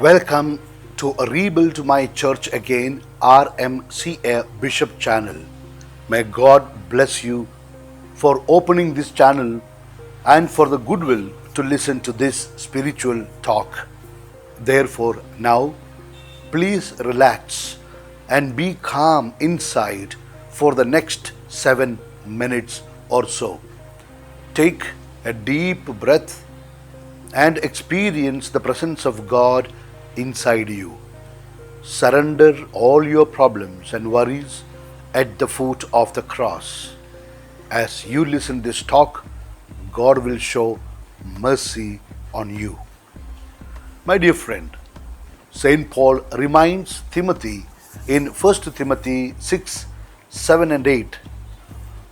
Welcome to Rebuild My Church Again RMCA Bishop channel. May God bless you for opening this channel and for the goodwill to listen to this spiritual talk. Therefore, now please relax and be calm inside for the next 7 minutes or so. Take a deep breath and experience the presence of God inside you. Surrender all your problems and worries at the foot of the cross. As you listen this talk, God will show mercy on you. My dear friend, St. Paul reminds Timothy in 1 Timothy 6, 7 and 8,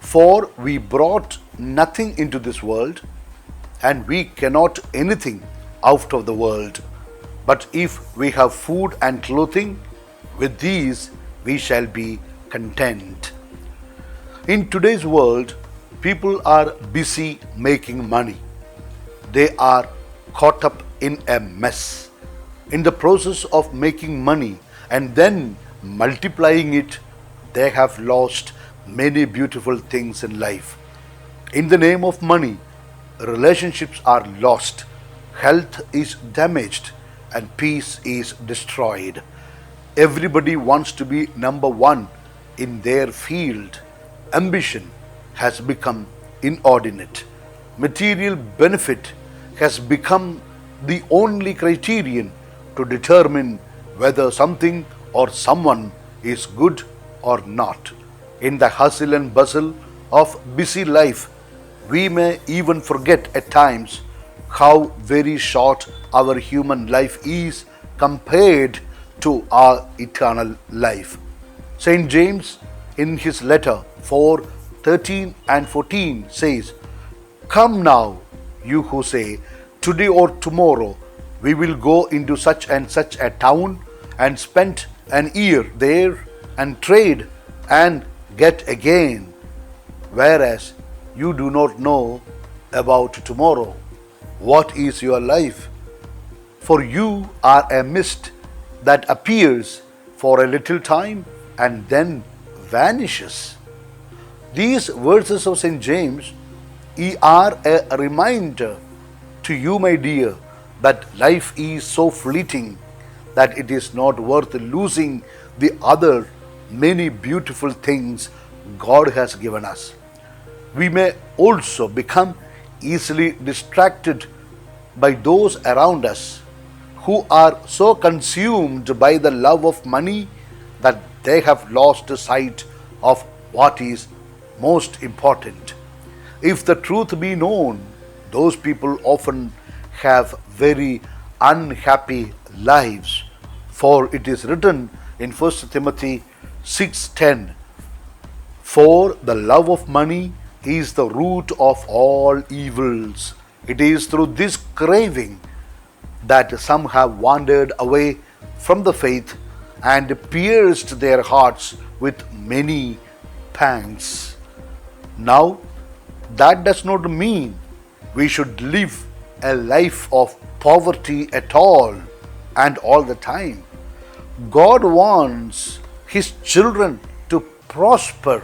"For we brought nothing into this world, and we cannot anything out of the world. But if we have food and clothing, with these we shall be content." In today's world, people are busy making money. They are caught up in a mess. In the process of making money and then multiplying it, they have lost many beautiful things in life. In the name of money, relationships are lost, health is damaged, and peace is destroyed. Everybody wants to be number one in their field. Ambition has become inordinate. Material benefit has become the only criterion to determine whether something or someone is good or not. In the hustle and bustle of busy life, we may even forget at times how very short our human life is compared to our eternal life. St. James, in his letter 4:13 and 14, says, "Come now, you who say, today or tomorrow we will go into such and such a town and spend an year there and trade and get again, whereas you do not know about tomorrow. What is your life? For you are a mist that appears for a little time and then vanishes." These verses of St. James are a reminder to you, my dear, that life is so fleeting that it is not worth losing the other many beautiful things God has given us. We may also become easily distracted by those around us who are so consumed by the love of money that they have lost sight of what is most important. If the truth be known, those people often have very unhappy lives. For it is written in 1 Timothy 6:10, "For the love of money is the root of all evils. It is through this craving that some have wandered away from the faith and pierced their hearts with many pangs." Now, that does not mean we should live a life of poverty at all and all the time. God wants His children to prosper.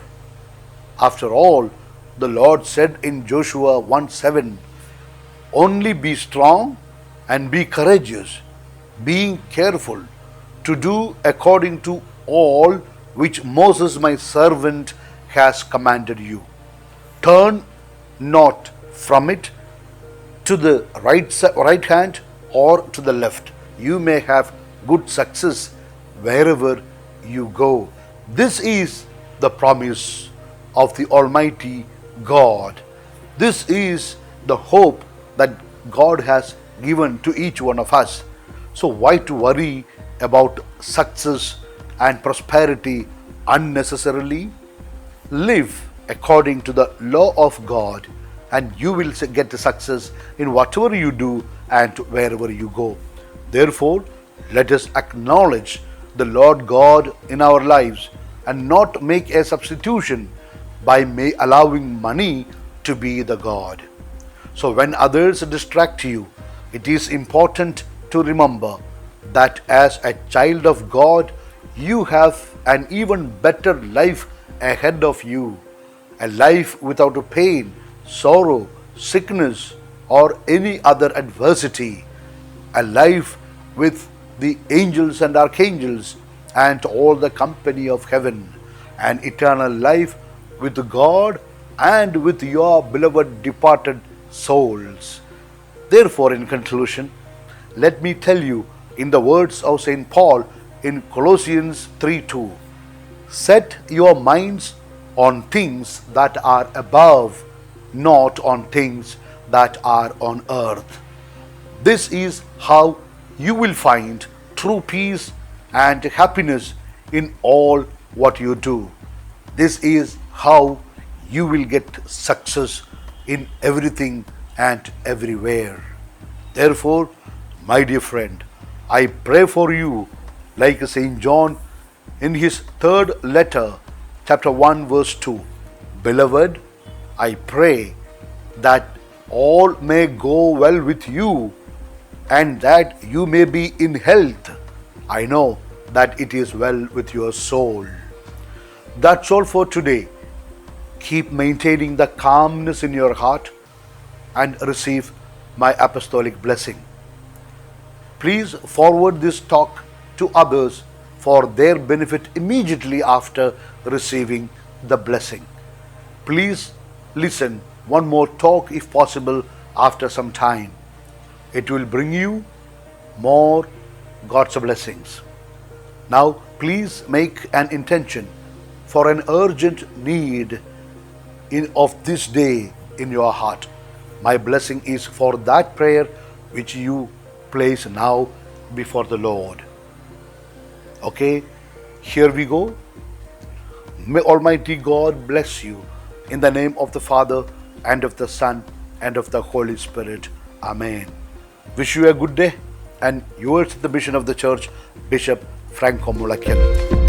After all, the Lord said in Joshua 1:7, "Only be strong and be courageous, being careful to do according to all which Moses my servant has commanded you. Turn not from it to the right hand or to the left. You may have good success wherever you go." This is the promise of the Almighty God. This is the hope that God has given to each one of us. So why to worry about success and prosperity unnecessarily? Live according to the law of God, and you will get success in whatever you do and wherever you go. Therefore, let us acknowledge the Lord God in our lives and not make a substitution by allowing money to be the God. So when others distract you, it is important to remember that as a child of God, you have an even better life ahead of you, a life without pain, sorrow, sickness, or any other adversity, a life with the angels and archangels and all the company of heaven, an eternal life with God and with your beloved departed souls. Therefore, in conclusion, let me tell you in the words of St. Paul in Colossians 3:2, set your minds on things that are above, not on things that are on earth. This is how you will find true peace and happiness in all what you do. This is how you will get success in everything and everywhere. Therefore, my dear friend, I pray for you like St. John in his third letter, chapter 1, verse 2. Beloved, I pray that all may go well with you and that you may be in health. I know that it is well with your soul. That's all for today. Keep maintaining the calmness in your heart and receive my apostolic blessing. Please forward this talk to others for their benefit immediately after receiving the blessing. Please listen one more talk if possible after some time. It will bring you more God's blessings. Now, please make an intention for an urgent need of this day in your heart. My blessing is for that prayer which you place now before the Lord. Okay, here we go. May Almighty God bless you in the name of the Father and of the Son and of the Holy Spirit. Amen. Wish you a good day, and yours the Bishop of the Church, Bishop Franco Mulakyan.